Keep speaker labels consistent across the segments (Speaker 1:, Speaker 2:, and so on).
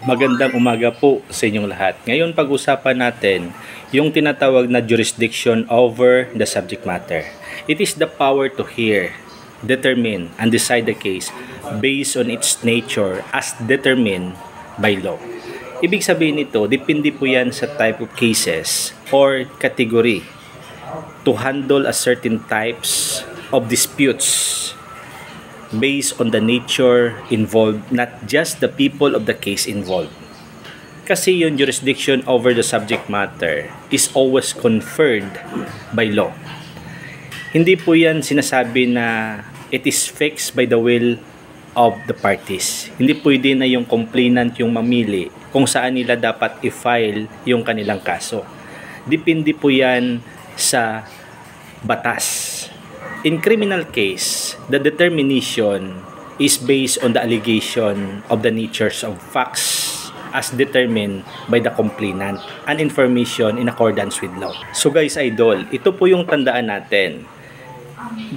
Speaker 1: Magandang umaga po sa inyong lahat. Ngayon pag-usapan natin yung tinatawag na jurisdiction over the subject matter. It is the power to hear, determine, and decide the case based on its nature as determined by law. Ibig sabihin nito, depende po yan sa type of cases or category to handle a certain types of disputes based on the nature involved, not just the people of the case involved. Kasi yung jurisdiction over the subject matter is always conferred by law. Hindi po yan sinasabi na it is fixed by the will of the parties. Hindi pwede na yung complainant yung mamili kung saan nila dapat i-file yung kanilang kaso. Depende po yan sa batas. In criminal case, the determination is based on the allegation of the natures of facts as determined by the complainant and information in accordance with law. So guys, idol, ito po yung tandaan natin.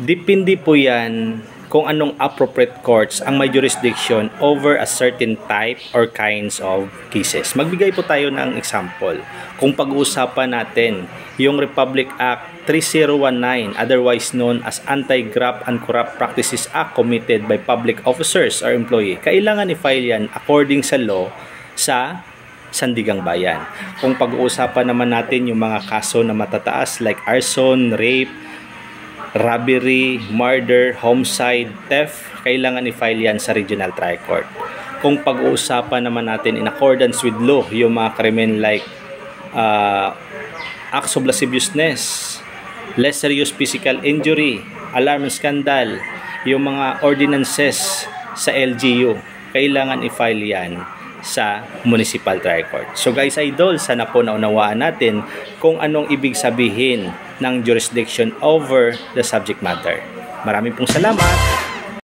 Speaker 1: Depende po yan kung anong appropriate courts ang may jurisdiction over a certain type or kinds of cases. Magbigay po tayo ng example. Kung pag-uusapan natin yung Republic Act 3019, otherwise known as Anti-Graft and Corrupt Practices Act committed by public officers or employee, kailangan i-file yan according sa law sa Sandigang Bayan. Kung pag-uusapan naman natin yung mga kaso na matataas like arson, rape, robbery, murder, homicide, theft, kailangan i-file yan sa Regional Trial Court. Kung pag-uusapan naman natin in accordance with law, yung mga krimen like acts of lasciviousness, less serious physical injury, alarm scandal, yung mga ordinances sa LGU, kailangan i-file yan sa Municipal Trial Court. So guys, idol, sana po naunawaan natin kung anong ibig sabihin ng jurisdiction over the subject matter. Maraming pong salamat!